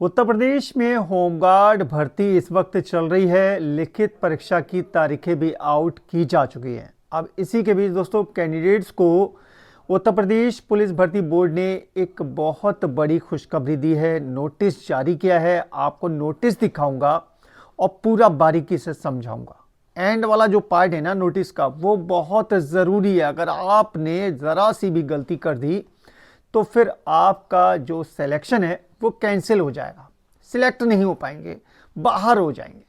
उत्तर प्रदेश में होमगार्ड भर्ती इस वक्त चल रही है। लिखित परीक्षा की तारीखें भी आउट की जा चुकी हैं। अब इसी के बीच दोस्तों कैंडिडेट्स को उत्तर प्रदेश पुलिस भर्ती बोर्ड ने एक बहुत बड़ी खुशखबरी दी है। नोटिस जारी किया है। आपको नोटिस दिखाऊंगा और पूरा बारीकी से समझाऊंगा। एंड वाला जो पार्ट है ना नोटिस का, वो बहुत ज़रूरी है। अगर आपने ज़रा सी भी गलती कर दी तो फिर आपका जो सिलेक्शन है वो कैंसिल हो जाएगा, सिलेक्ट नहीं हो पाएंगे, बाहर हो जाएंगे।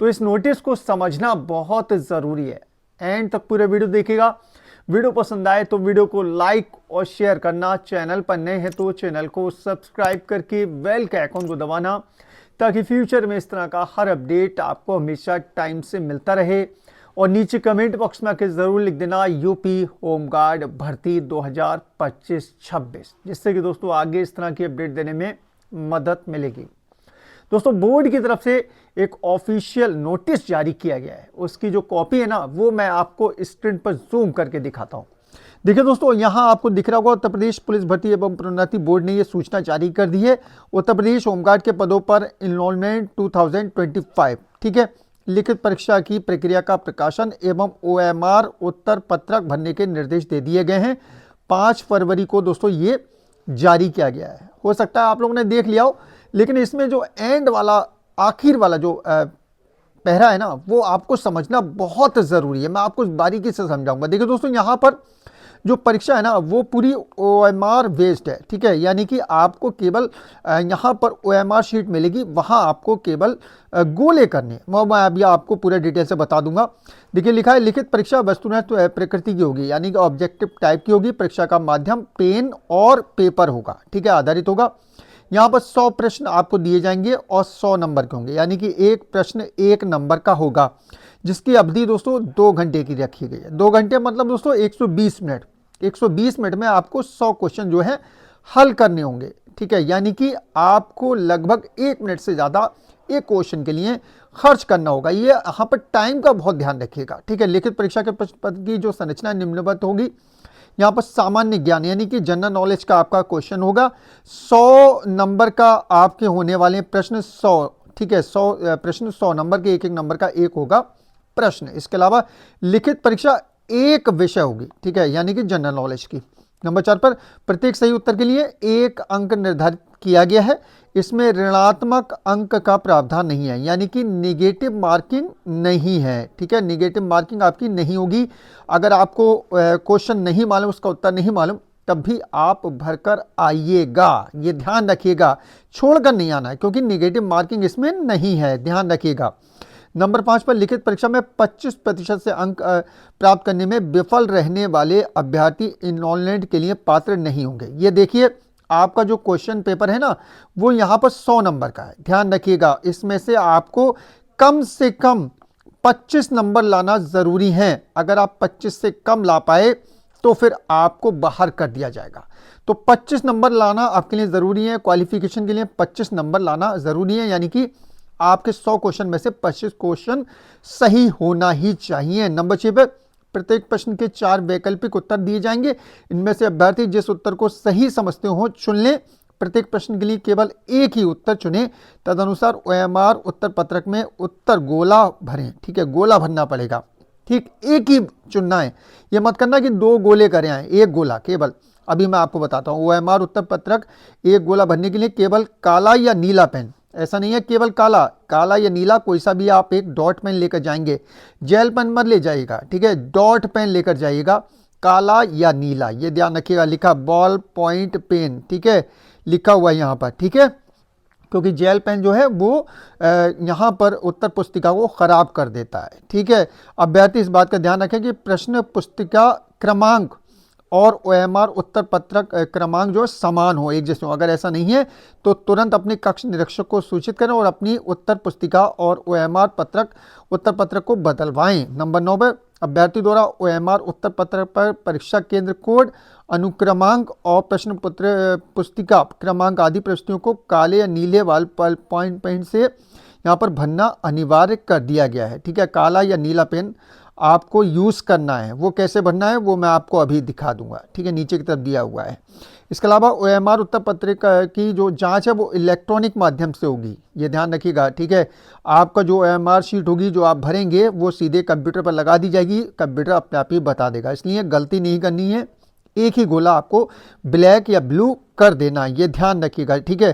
तो इस नोटिस को समझना बहुत ज़रूरी है। एंड तक पूरे वीडियो देखिएगा। वीडियो पसंद आए तो वीडियो को लाइक और शेयर करना। चैनल पर नए हैं तो चैनल को सब्सक्राइब करके बेल के आइकॉन को दबाना, ताकि फ्यूचर में इस तरह का हर अपडेट आपको हमेशा टाइम से मिलता रहे। और नीचे कमेंट बॉक्स में आके ज़रूर लिख देना यूपी होमगार्ड भर्ती 2025-26, जिससे कि दोस्तों आगे इस तरह की अपडेट देने में मदद मिलेगी। दोस्तों बोर्ड की तरफ से एक ऑफिशियल नोटिस जारी किया गया है। उसकी जो कॉपी है ना वो मैं आपको स्क्रीन पर जूम करके दिखाता हूं। देखिए दोस्तों, यहां आपको दिख रहा होगा उत्तर प्रदेश पुलिस भर्ती एवं प्रोन्नति बोर्ड ने यह सूचना जारी कर दी है। उत्तर प्रदेश होमगार्ड के पदों पर इनरोलमेंट 2025, ठीक है, लिखित परीक्षा की प्रक्रिया का प्रकाशन एवं ओएमआर उत्तर पत्रक भरने के निर्देश दे दिए गए हैं। 5 फरवरी को दोस्तों ये जारी किया गया है। हो सकता है आप लोगों ने देख लिया हो, लेकिन इसमें जो एंड वाला आखिर वाला जो पहरा है ना वो आपको समझना बहुत ज़रूरी है। मैं आपको बारीकी से समझाऊंगा। देखिए दोस्तों, यहाँ पर जो परीक्षा है ना वो पूरी ओएमआर बेस्ड है, ठीक है, यानी कि आपको केवल यहाँ पर ओएमआर शीट मिलेगी, वहाँ आपको केवल गोले करने। मैं अभी आपको पूरे डिटेल से बता दूंगा। देखिए लिखा है, लिखित परीक्षा वस्तुतः प्रकृति की होगी, यानी कि ऑब्जेक्टिव टाइप की होगी। परीक्षा का माध्यम पेन और पेपर होगा, ठीक है, आधारित होगा। यहाँ पर 100 प्रश्न आपको दिए जाएंगे और 100 नंबर के होंगे, यानी कि एक प्रश्न 1 नंबर का होगा, जिसकी अवधि दोस्तों 2 घंटे की रखी गई है। 2 घंटे मतलब दोस्तों 120 मिनट। 120 मिनट में आपको 100 क्वेश्चन जो है हल करने होंगे, ठीक है, यानी कि आपको लगभग 1 मिनट से ज़्यादा एक क्वेश्चन के लिए खर्च करना होगा। ये यहाँ पर टाइम का बहुत ध्यान रखिएगा, ठीक है। लिखित परीक्षा के प्रश्न पत्र की जो संरचना निम्नवत होगी। यहाँ पर सामान्य ज्ञान यानी कि जनरल नॉलेज का आपका क्वेश्चन होगा। 100 नंबर का आपके होने वाले प्रश्न 100, ठीक है, 100 प्रश्न 100 नंबर के, एक एक नंबर का एक होगा प्रश्न। इसके अलावा लिखित परीक्षा एक विषय होगी, ठीक है, यानी कि जनरल नॉलेज की। नंबर 4 पर प्रत्येक सही उत्तर के लिए 1 अंक निर्धारित किया गया है। इसमें ऋणात्मक अंक का प्रावधान नहीं है, यानी कि निगेटिव मार्किंग नहीं है, ठीक है, निगेटिव मार्किंग आपकी नहीं होगी। अगर आपको क्वेश्चन नहीं मालूम, उसका उत्तर नहीं मालूम, तब भी आप भरकर आइएगा। ये ध्यान रखिएगा, छोड़कर नहीं आना है, क्योंकि निगेटिव मार्किंग इसमें नहीं है, ध्यान रखिएगा। नंबर 5 पर लिखित परीक्षा में 25% से अंक प्राप्त करने में विफल रहने वाले अभ्यर्थी इनरोलमेंट के लिए पात्र नहीं होंगे। ये देखिए, आपका जो क्वेश्चन पेपर है ना वो यहाँ पर 100 नंबर का है, ध्यान रखिएगा। इसमें से आपको कम से कम 25 नंबर लाना ज़रूरी है। अगर आप 25 से कम ला पाए तो फिर आपको बाहर कर दिया जाएगा। तो 25 नंबर लाना आपके लिए ज़रूरी है। क्वालिफिकेशन के लिए 25 नंबर लाना ज़रूरी है, यानी कि आपके 100 क्वेश्चन में से 25 क्वेश्चन सही होना ही चाहिए। नंबर 6 पे प्रत्येक प्रश्न के 4 वैकल्पिक उत्तर दिए जाएंगे। इनमें से अभ्यर्थी जिस उत्तर को सही समझते हो चुन लें। प्रत्येक प्रश्न के लिए केवल एक ही उत्तर चुनें। तदनुसार ओएमआर उत्तर पत्रक में उत्तर गोला भरें, ठीक है, गोला भरना पड़ेगा, ठीक, एक ही चुनना है। ये मत करना कि 2 गोले करें आए, एक गोला केवल। अभी मैं आपको बताता हूँ, ओएमआर उत्तर पत्रक एक गोला भरने के लिए केवल काला या नीला पेन, ऐसा नहीं है केवल काला, काला या नीला कोई सा भी आप एक डॉट पेन लेकर जाएंगे। जेल पेन मत ले जाइएगा, ठीक है, डॉट पेन लेकर जाइएगा, काला या नीला, ये ध्यान रखिएगा। लिखा बॉल पॉइंट पेन, ठीक है, लिखा हुआ है यहाँ पर, ठीक है, क्योंकि जेल पेन जो है वो यहाँ पर उत्तर पुस्तिका को खराब कर देता है, ठीक है। अभ्यर्थी इस बात का ध्यान रखें कि प्रश्न पुस्तिका क्रमांक और ओएमआर उत्तर पत्रक क्रमांक जो समान हो, एक जैसे हो। अगर ऐसा नहीं है तो तुरंत अपने कक्ष निरीक्षक को सूचित करें और अपनी उत्तर पुस्तिका और ओएमआर उत्तर पत्रक को बदलवाएं। नंबर 9 पर अभ्यर्थी द्वारा ओएमआर उत्तर पत्रक पर परीक्षा केंद्र कोड, अनुक्रमांक और प्रश्न पुस्तिका क्रमांक आदि प्रश्नों को काले या नीले वाल पॉइंट पेन से यहाँ पर भरना अनिवार्य कर दिया गया है, ठीक है। काला या नीला पेन आपको यूज़ करना है। वो कैसे भरना है वो मैं आपको अभी दिखा दूंगा, ठीक है, नीचे की तरफ दिया हुआ है। इसके अलावा OMR उत्तर पत्रिका की जो जांच है वो इलेक्ट्रॉनिक माध्यम से होगी, ये ध्यान रखिएगा, ठीक है। आपका जो OMR शीट होगी जो आप भरेंगे वो सीधे कंप्यूटर पर लगा दी जाएगी, कंप्यूटर अपने आप ही बता देगा, इसलिए गलती नहीं करनी है, एक ही गोला आपको ब्लैक या ब्लू कर देना, ये ध्यान रखिएगा, ठीक है।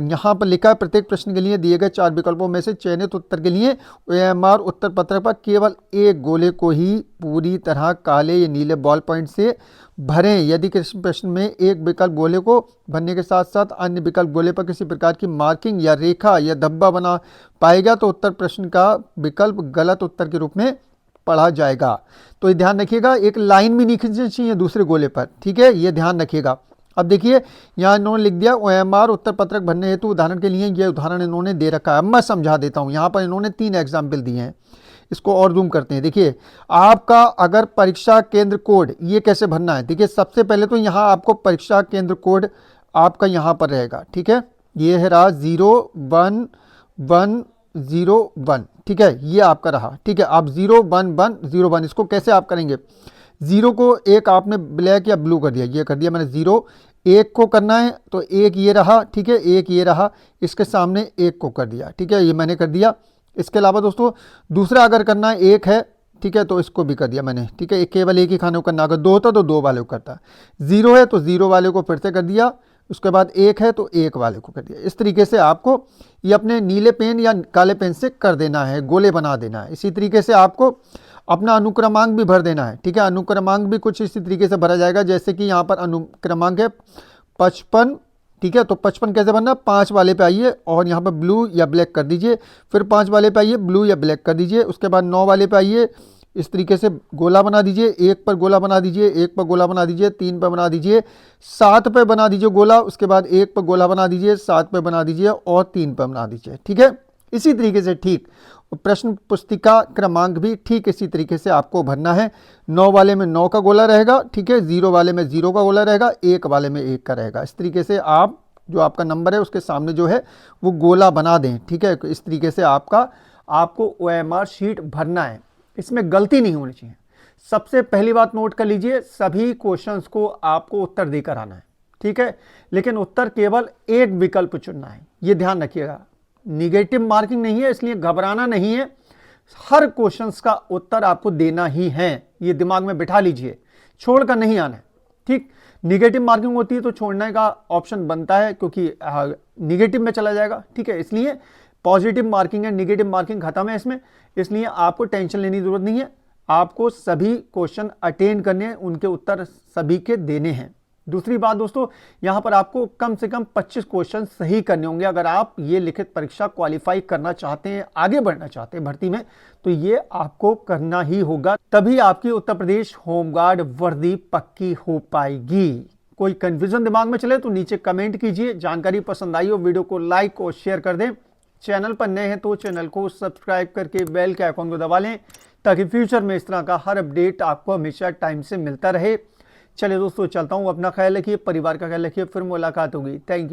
यहाँ पर लिखा है प्रत्येक प्रश्न के लिए दिए गए 4 विकल्पों में से चयनित उत्तर के लिए OMR उत्तर पत्रक पर केवल एक गोले को ही पूरी तरह काले या नीले बॉल पॉइंट से भरें। यदि किसी प्रश्न में एक विकल्प गोले को भरने के साथ साथ अन्य विकल्प गोले पर किसी प्रकार की मार्किंग या रेखा या धब्बा बना पाएगा तो उत्तर प्रश्न का विकल्प गलत उत्तर के रूप में पढ़ा जाएगा। तो ये ध्यान रखिएगा, एक लाइन भी नहीं खींचनी चाहिए दूसरे गोले पर, ठीक है, ये ध्यान रखिएगा। अब देखिए यहाँ इन्होंने लिख दिया OMR उत्तर पत्रक भरने हेतु उदाहरण के लिए ये उदाहरण इन्होंने दे रखा है। अब मैं समझा देता हूँ, यहाँ पर इन्होंने 3 एग्जाम्पल दिए हैं, इसको और जूम करते हैं। देखिए आपका अगर परीक्षा केंद्र कोड ये कैसे भरना है, देखिए सबसे पहले तो यहाँ आपको परीक्षा केंद्र कोड आपका यहाँ पर रहेगा, ठीक है, ये है रहा 01101, ठीक है, ये आपका रहा, ठीक है। आप 01101 इसको कैसे आप करेंगे, 0 को एक आपने ब्लैक या ब्लू कर दिया, ये कर दिया मैंने 0, 1 को करना है तो 1 ये रहा, ठीक है, 1 ये रहा, इसके सामने 1 को कर दिया, ठीक है, ये मैंने कर दिया। इसके अलावा दोस्तों दूसरा अगर करना है 1 है, ठीक है, तो इसको भी कर दिया मैंने, ठीक है, केवल एक ही खाने को करना, अगर 2 होता तो 2 वाले को करता, 0 है तो 0 वाले को फिर से कर दिया, उसके बाद 1 है तो 1 वाले को कर दिया। इस तरीके से आपको ये अपने नीले पेन या काले पेन से कर देना है, गोले बना देना है। इसी तरीके से आपको अपना अनुक्रमांक भी भर देना है, ठीक है, अनुक्रमांक भी कुछ इसी तरीके से भरा जाएगा, जैसे कि यहाँ पर अनुक्रमांक है 55, ठीक है, तो 55 कैसे बनना, 5 वाले पे आइए और यहाँ पर ब्लू या ब्लैक कर दीजिए, फिर 5 वाले पे आइए ब्लू या ब्लैक कर दीजिए, उसके बाद 9 वाले पे आइए, इस तरीके से गोला बना दीजिए, 1 पर गोला बना दीजिए, 1 पर गोला बना दीजिए, 3 पर बना दीजिए, 7 पे बना दीजिए गोला, उसके बाद 1 पर गोला बना दीजिए, 7 पे बना दीजिए और 3 पर बना दीजिए, ठीक है। इसी तरीके से ठीक प्रश्न पुस्तिका क्रमांक भी ठीक इसी तरीके से आपको भरना है। 9 वाले में 9 का गोला रहेगा, ठीक है, 0 वाले में 0 का गोला रहेगा, 1 वाले में 1 का रहेगा। इस तरीके से आप जो आपका नंबर है उसके सामने जो है वो गोला बना दें, ठीक है। इस तरीके से आपको OMR शीट भरना है, इसमें गलती नहीं होनी चाहिए। सबसे पहली बात नोट कर लीजिए, सभी क्वेश्चंस को आपको उत्तर देकर आना है, ठीक है, लेकिन उत्तर केवल एक विकल्प चुनना है, ये ध्यान रखिएगा। निगेटिव मार्किंग नहीं है, इसलिए घबराना नहीं है, हर क्वेश्चंस का उत्तर आपको देना ही है, ये दिमाग में बिठा लीजिए, छोड़कर नहीं आना है, ठीक। निगेटिव मार्किंग होती है तो छोड़ने का ऑप्शन बनता है, क्योंकि निगेटिव में चला जाएगा, ठीक है, इसलिए पॉजिटिव मार्किंग है, निगेटिव मार्किंग खत्म है इसमें, इसलिए आपको टेंशन लेने की जरूरत नहीं है। आपको सभी क्वेश्चन अटेंड करने हैं, उनके उत्तर सभी के देने हैं। दूसरी बात दोस्तों, यहां पर आपको कम से कम 25 क्वेश्चन सही करने होंगे। अगर आप ये लिखित परीक्षा क्वालिफाई करना चाहते हैं, आगे बढ़ना चाहते हैं भर्ती में, तो ये आपको करना ही होगा, तभी आपकी उत्तर प्रदेश होमगार्ड वर्दी पक्की हो पाएगी। कोई कंफ्यूजन दिमाग में चले तो नीचे कमेंट कीजिए। जानकारी पसंद आई हो वीडियो को लाइक और शेयर कर दें। चैनल पर नए हैं तो चैनल को सब्सक्राइब करके बेल के आइकॉन को दबा लें, ताकि फ्यूचर में इस तरह का हर अपडेट आपको हमेशा टाइम से मिलता रहे। चलिए दोस्तों, चलता हूँ, अपना ख्याल रखिए, परिवार का ख्याल रखिए, फिर मुलाकात होगी। Thank you.